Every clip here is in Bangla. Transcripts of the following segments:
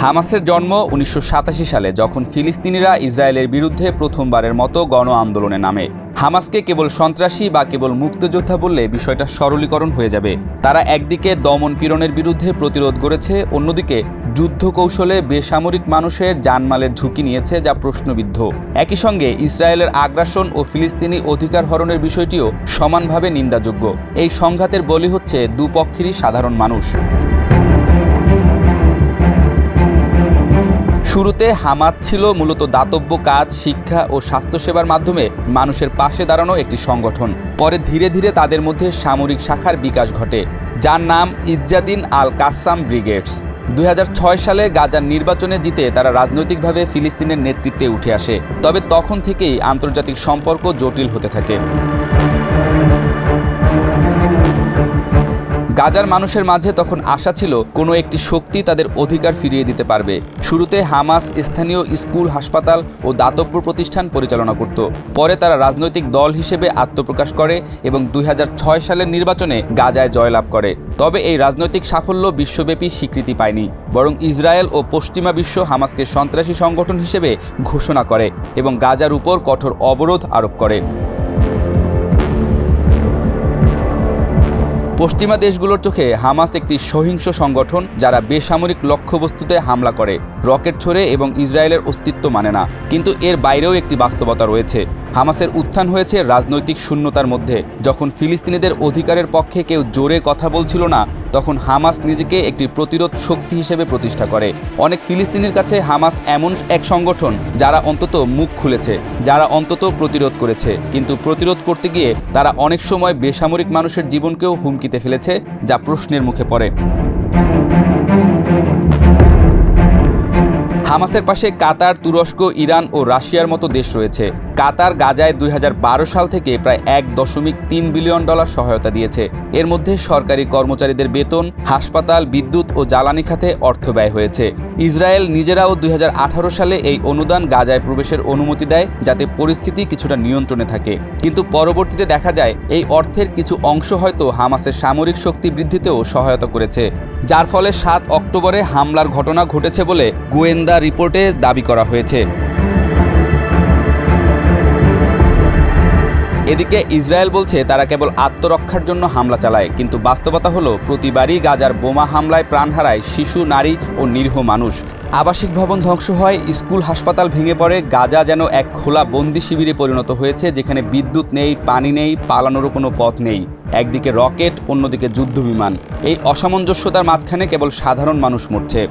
হামাসের জন্ম ১৯৮৭ সালে, যখন ফিলিস্তিনিরা ইসরায়েলের বিরুদ্ধে প্রথমবারের মতো গণ আন্দোলনে নামে। হামাসকে কেবল সন্ত্রাসী বা কেবল মুক্তিযোদ্ধা বললে বিষয়টা সরলীকরণ হয়ে যাবে। তারা একদিকে দমন পীড়নের বিরুদ্ধে প্রতিরোধ গড়েছে, অন্যদিকে যুদ্ধ কৌশলে বেসামরিক মানুষের জানমালের ঝুঁকি নিয়েছে, যা প্রশ্নবিদ্ধ। একই সঙ্গে ইসরায়েলের আগ্রাসন ও ফিলিস্তিনি অধিকার হরণের বিষয়টিও সমানভাবে নিন্দাযোগ্য। এই সংঘাতের বলি হচ্ছে দুপক্ষেরই সাধারণ মানুষ। শুরুতে হামাস ছিল মূলত দাতব্য কাজ, শিক্ষা ও স্বাস্থ্যসেবার মাধ্যমে মানুষের পাশে দাঁড়ানো একটি সংগঠন। পরে ধীরে ধীরে তাদের মধ্যে সামরিক শাখার বিকাশ ঘটে, যার নাম ইজ্জাদিন আল কাসাম ব্রিগেডস। ২০০৬ সালে গাজার নির্বাচনে জিতে তারা রাজনৈতিকভাবে ফিলিস্তিনের নেতৃত্বে উঠে আসে। তবে তখন থেকেই আন্তর্জাতিক সম্পর্ক জটিল হতে থাকে। গাজার মানুষের মাঝে তখন আশা ছিল কোনো একটি শক্তি তাদের অধিকার ফিরিয়ে দিতে পারবে। শুরুতে হামাস স্থানীয় স্কুল, হাসপাতাল ও দাতব্য প্রতিষ্ঠান পরিচালনা করত। পরে তারা রাজনৈতিক দল হিসেবে আত্মপ্রকাশ করে এবং ২০০৬ সালের নির্বাচনে গাজায় জয়লাভ করে। তবে এই রাজনৈতিক সাফল্য বিশ্বব্যাপী স্বীকৃতি পায়নি, বরং ইসরায়েল ও পশ্চিমা বিশ্ব হামাসকে সন্ত্রাসী সংগঠন হিসেবে ঘোষণা করে এবং গাজার উপর কঠোর অবরোধ আরোপ করে। পশ্চিমা দেশগুলোর চোখে হামাস একটি সহিংস সংগঠন, যারা বেসামরিক লক্ষ্যবস্তুতে হামলা করে, রকেট ছোড়ে এবং ইসরায়েলের অস্তিত্ব মানে না। কিন্তু এর বাইরেও একটি বাস্তবতা রয়েছে। হামাসের উত্থান হয়েছে রাজনৈতিক শূন্যতার মধ্যে। যখন ফিলিস্তিনিদের অধিকারের পক্ষে কেউ জোরে কথা বলছিল না, তখন হামাস নিজেকে একটি প্রতিরোধ শক্তি হিসেবে প্রতিষ্ঠা করে। অনেক ফিলিস্তিনির কাছে হামাস এমন এক সংগঠন যারা অন্তত মুখ খুলেছে, যারা অন্তত প্রতিরোধ করেছে। কিন্তু প্রতিরোধ করতে গিয়ে তারা অনেক সময় বেসামরিক মানুষের জীবনকেও হুমকিতে ফেলেছে, যা প্রশ্নের মুখে পড়ে। হামাসের পাশে কাতার, তুরস্ক, ইরান ও রাশিয়ার মতো দেশ রয়েছে। কাতার গাজায় ২০১২ সাল থেকে প্রায় $১.৩ বিলিয়ন সহায়তা দিয়েছে। এর মধ্যে সরকারি কর্মচারীদের বেতন, হাসপাতাল, বিদ্যুৎ ও জ্বালানি খাতে অর্থ ব্যয় হয়েছে। ইসরায়েল নিজেরাও ২০১৮ সালে এই অনুদান গাজায় প্রবেশের অনুমতি দেয়, যাতে পরিস্থিতি কিছুটা নিয়ন্ত্রণে থাকে। কিন্তু পরবর্তীতে দেখা যায় এই অর্থের কিছু অংশ হয়তো হামাসের সামরিক শক্তি বৃদ্ধিতেও সহায়তা করেছে, যার ফলে ৭ অক্টোবরে হামলার ঘটনা ঘটেছে বলে গোয়েন্দা রিপোর্টে দাবি করা হয়েছে। এদিকে ইসরায়েল বলছে তারা কেবল আত্মরক্ষার জন্য হামলা চালায়, কিন্তু বাস্তবতা হলো প্রতিবারই গাজার বোমা হামলায় প্রাণ হারায় শিশু, নারী ও নিরীহ মানুষ। আবাসিক ভবন ধ্বংস হয়, স্কুল, হাসপাতাল ভেঙে পড়ে। গাজা যেন এক খোলা বন্দি শিবিরে পরিণত হয়েছে, যেখানে বিদ্যুৎ নেই, পানি নেই, পালানোরও কোনো পথ নেই। একদিকে রকেট, অন্যদিকে যুদ্ধবিমান। এই অসামঞ্জস্যতার মাঝখানে কেবল সাধারণ মানুষ মরছে।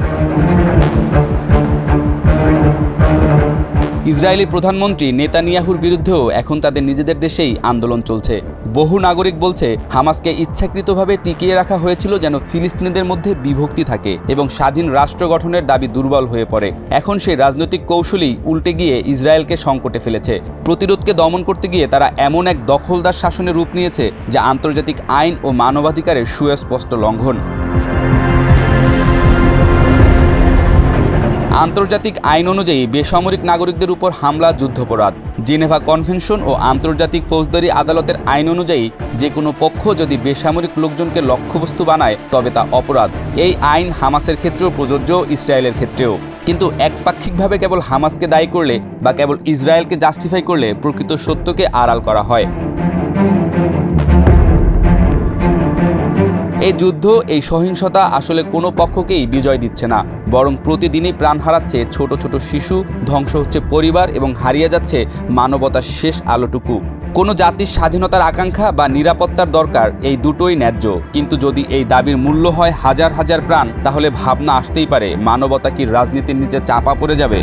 ইসরায়েলি প্রধানমন্ত্রী নেতানিয়াহুর বিরুদ্ধেও এখন তাদের নিজেদের দেশেই আন্দোলন চলছে। বহু নাগরিক বলছে হামাসকে ইচ্ছাকৃতভাবে টিকিয়ে রাখা হয়েছিল যেন ফিলিস্তিনিদের মধ্যে বিভক্তি থাকে এবং স্বাধীন রাষ্ট্র গঠনের দাবি দুর্বল হয়ে পড়ে। এখন সেই রাজনৈতিক কৌশলই উল্টে গিয়ে ইসরায়েলকে সংকটে ফেলেছে। প্রতিরোধকে দমন করতে গিয়ে তারা এমন এক দখলদার শাসনের রূপ নিয়েছে, যা আন্তর্জাতিক আইন ও মানবাধিকারের সুস্পষ্ট লঙ্ঘন। আন্তর্জাতিক আইন অনুযায়ী বেসামরিক নাগরিকদের উপর হামলা যুদ্ধাপরাধ। জেনেভা কনভেনশন ও আন্তর্জাতিক ফৌজদারি আদালতের আইন অনুযায়ী যে কোনো পক্ষ যদি বেসামরিক লোকজনকে লক্ষ্যবস্তু বানায়, তবে তা অপরাধ। এই আইন হামাসের ক্ষেত্রেও প্রযোজ্য, ইসরায়েলের ক্ষেত্রেও। কিন্তু একপাক্ষিকভাবে কেবল হামাসকে দায়ী করলে বা কেবল ইসরায়েলকে জাস্টিফাই করলে প্রকৃত সত্যকে আড়াল করা হয়। এই যুদ্ধ, এই সহিংসতা আসলে কোনো পক্ষকেই বিজয় দিচ্ছে না, বরং প্রতিদিনই প্রাণ হারাচ্ছে ছোট ছোট শিশু, ধ্বংস হচ্ছে পরিবার এবং হারিয়ে যাচ্ছে মানবতার শেষ আলোটুকু। কোনো জাতির স্বাধীনতার আকাঙ্ক্ষা বা নিরাপত্তার দরকার, এই দুটোই ন্যায্য। কিন্তু যদি এই দাবির মূল্য হয় হাজার হাজার প্রাণ, তাহলে ভাবনা আসতেই পারে মানবতা কি রাজনীতির নিচে চাপা পড়ে যাবে।